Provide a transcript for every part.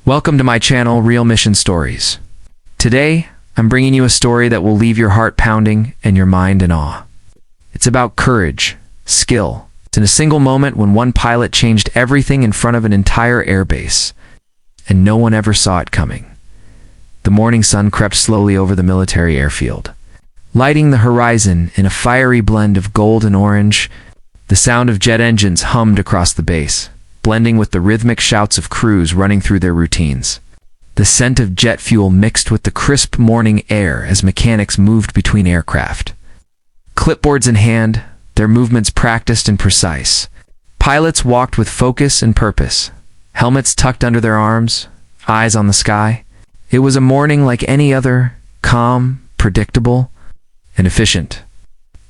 Welcome to my channel, Real Mission Stories. Today, I'm bringing you a story that will leave your heart pounding and your mind in awe. It's about courage, skill. It's in a single moment when one pilot changed everything in front of an entire airbase, and no one ever saw it coming. The morning sun crept slowly over the military airfield, lighting the horizon in a fiery blend of gold and orange. The sound of jet engines hummed across the base, blending with the rhythmic shouts of crews running through their routines. The scent of jet fuel mixed with the crisp morning air as mechanics moved between aircraft. Clipboards in hand, their movements practiced and precise. Pilots walked with focus and purpose, helmets tucked under their arms, eyes on the sky. It was a morning like any other, calm, predictable, and efficient.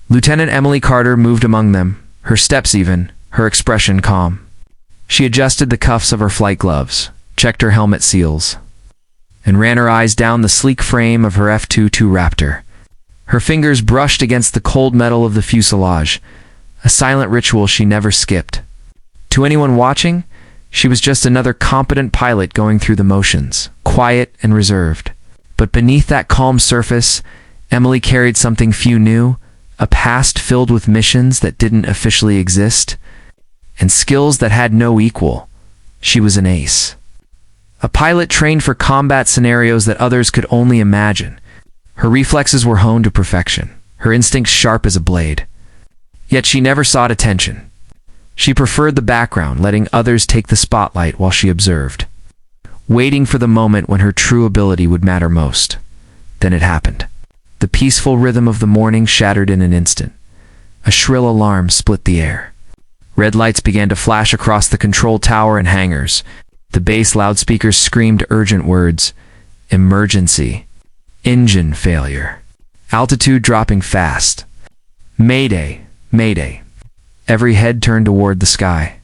Lieutenant Emily Carter moved among them, her steps even, her expression calm. She adjusted the cuffs of her flight gloves, checked her helmet seals, and ran her eyes down the sleek frame of her F-22 Raptor. Her fingers brushed against the cold metal of the fuselage, a silent ritual she never skipped. To anyone watching, she was just another competent pilot going through the motions, quiet and reserved. But beneath that calm surface, Emily carried something few knew, a past filled with missions that didn't officially exist, and skills that had no equal. She was an ace. A pilot trained for combat scenarios that others could only imagine. Her reflexes were honed to perfection, her instincts sharp as a blade. Yet she never sought attention. She preferred the background, letting others take the spotlight while she observed, waiting for the moment when her true ability would matter most. Then it happened. The peaceful rhythm of the morning shattered in an instant. A shrill alarm split the air. Red lights began to flash across the control tower and hangars. The base loudspeakers screamed urgent words. Emergency. Engine failure. Altitude dropping fast. Mayday, mayday. Every head turned toward the sky.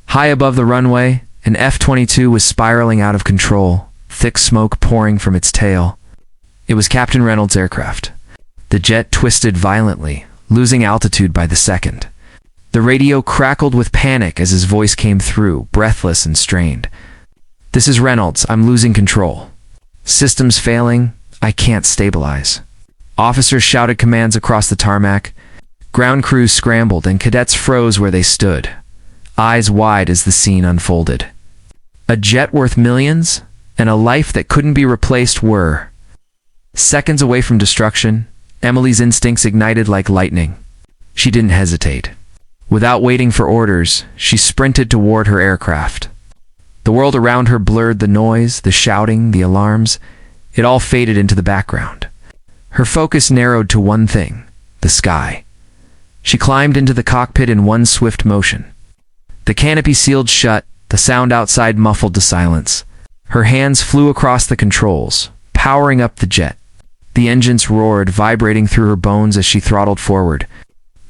High above the runway, an F-22 was spiraling out of control, thick smoke pouring from its tail. It was Captain Reynolds' aircraft. The jet twisted violently, losing altitude by the second. The radio crackled with panic as his voice came through, breathless and strained. "This is Reynolds. I'm losing control. Systems failing. I can't stabilize." Officers shouted commands across the tarmac. Ground crews scrambled and cadets froze where they stood, eyes wide as the scene unfolded. A jet worth millions and a life that couldn't be replaced were seconds away from destruction. Emily's instincts ignited like lightning. She didn't hesitate. Without waiting for orders, she sprinted toward her aircraft. The world around her blurred, the noise, the shouting, the alarms. It all faded into the background. Her focus narrowed to one thing, the sky. She climbed into the cockpit in one swift motion. The canopy sealed shut, the sound outside muffled to silence. Her hands flew across the controls, powering up the jet. The engines roared, vibrating through her bones as she throttled forward.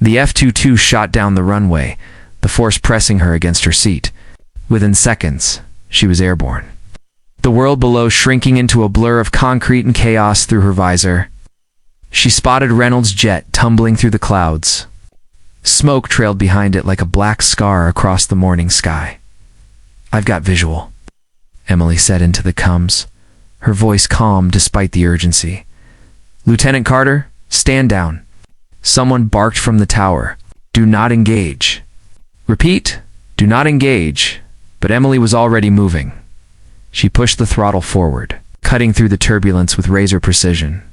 The F-22 shot down the runway, the force pressing her against her seat. Within seconds, she was airborne. The world below shrinking into a blur of concrete and chaos through her visor. She spotted Reynolds' jet tumbling through the clouds. Smoke trailed behind it like a black scar across the morning sky. "I've got visual," Emily said into the comms, her voice calm despite the urgency. "Lieutenant Carter, stand down." Someone barked from the tower. "Do not engage." "Repeat, do not engage." But Emily was already moving. She pushed the throttle forward, cutting through the turbulence with razor precision.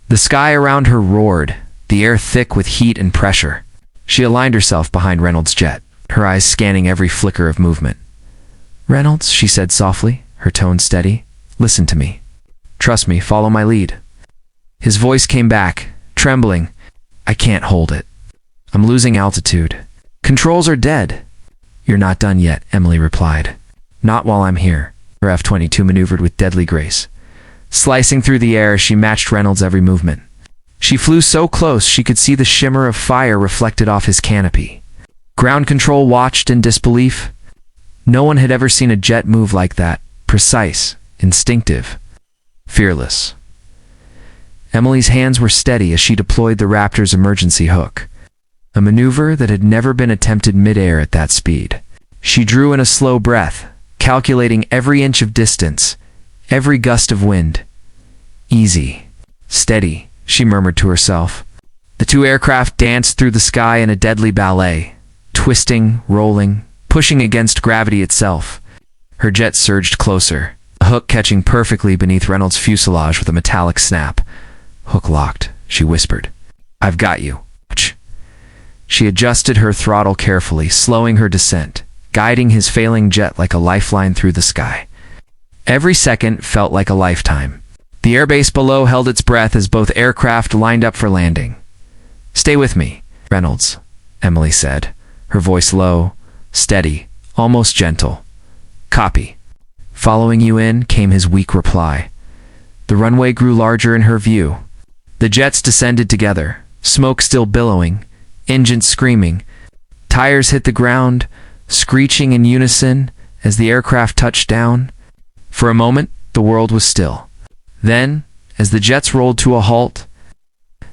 The sky around her roared, the air thick with heat and pressure. She aligned herself behind Reynolds' jet, her eyes scanning every flicker of movement. "Reynolds," she said softly, her tone steady, "listen to me. Trust me, follow my lead." His voice came back, trembling. "I can't hold it. I'm losing altitude. Controls are dead." "You're not done yet," Emily replied. "Not while I'm here." Her F-22 maneuvered with deadly grace. Slicing through the air, she matched Reynolds' every movement. She flew so close she could see the shimmer of fire reflected off his canopy. Ground control watched in disbelief. No one had ever seen a jet move like that, precise, instinctive, fearless. Emily's hands were steady as she deployed the Raptor's emergency hook, a maneuver that had never been attempted mid-air at that speed. She drew in a slow breath, calculating every inch of distance, every gust of wind. Easy. Steady, she murmured to herself. The two aircraft danced through the sky in a deadly ballet, twisting, rolling, pushing against gravity itself. Her jet surged closer, the hook catching perfectly beneath Reynolds' fuselage with a metallic snap. "Hook locked," she whispered. "I've got you. Watch." She adjusted her throttle carefully, slowing her descent, guiding his failing jet like a lifeline through the sky. Every second felt like a lifetime. The airbase below held its breath as both aircraft lined up for landing. "Stay with me, Reynolds," Emily said, her voice low, steady, almost gentle. "Copy." "Following you in," came his weak reply. The runway grew larger in her view. The jets descended together, smoke still billowing, engines screaming. Tires hit the ground, screeching in unison as the aircraft touched down. For a moment, the world was still. Then, as the jets rolled to a halt,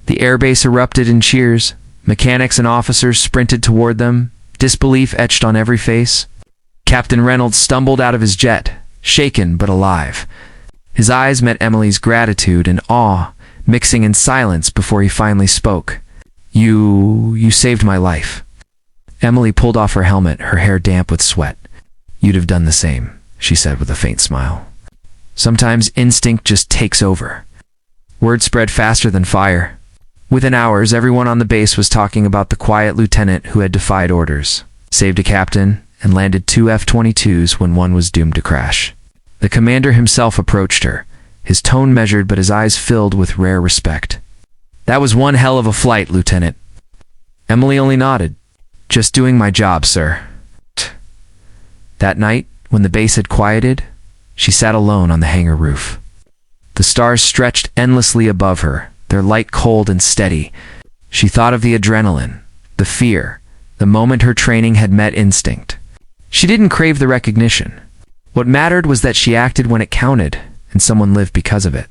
the airbase erupted in cheers. Mechanics and officers sprinted toward them, disbelief etched on every face. Captain Reynolds stumbled out of his jet, shaken but alive. His eyes met Emily's gratitude and awe, mixing in silence before he finally spoke. You saved my life." Emily pulled off her helmet, her hair damp with sweat. "You'd have done the same," she said with a faint smile. "Sometimes instinct just takes over." Word spread faster than fire. Within hours, everyone on the base was talking about the quiet lieutenant who had defied orders, saved a captain, and landed 2 F-22s when one was doomed to crash. The commander himself approached her, his tone measured but his eyes filled with rare respect. "That was one hell of a flight, Lieutenant." Emily only nodded. "Just doing my job, sir." That night, when the base had quieted, she sat alone on the hangar roof. The stars stretched endlessly above her, their light cold and steady. She thought of the adrenaline, the fear, the moment her training had met instinct. She didn't crave the recognition. What mattered was that she acted when it counted, and someone lived because of it.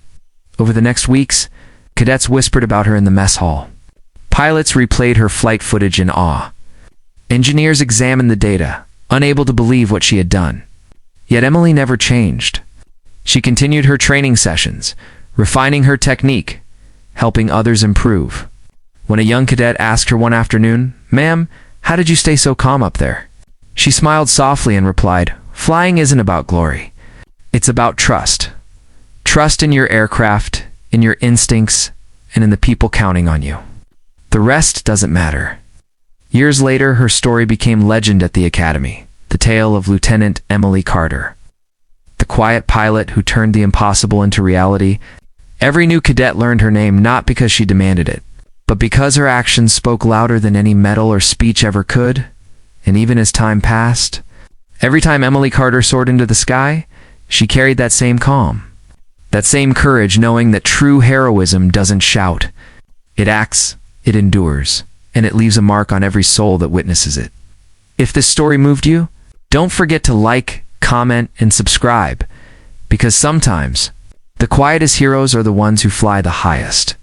Over the next weeks, cadets whispered about her in the mess hall. Pilots replayed her flight footage in awe. Engineers examined the data, unable to believe what she had done. Yet Emily never changed. She continued her training sessions, refining her technique, helping others improve. When a young cadet asked her one afternoon, "Ma'am, how did you stay so calm up there?" she smiled softly and replied, "Flying isn't about glory. It's about trust. Trust in your aircraft, in your instincts, and in the people counting on you. The rest doesn't matter." Years later, her story became legend at the Academy, the tale of Lieutenant Emily Carter. The quiet pilot who turned the impossible into reality. Every new cadet learned her name not because she demanded it, but because her actions spoke louder than any medal or speech ever could. And even as time passed, every time Emily Carter soared into the sky, she carried that same calm, that same courage, knowing that true heroism doesn't shout. It acts, it endures, and it leaves a mark on every soul that witnesses it. If this story moved you, don't forget to like, comment, and subscribe, because sometimes the quietest heroes are the ones who fly the highest.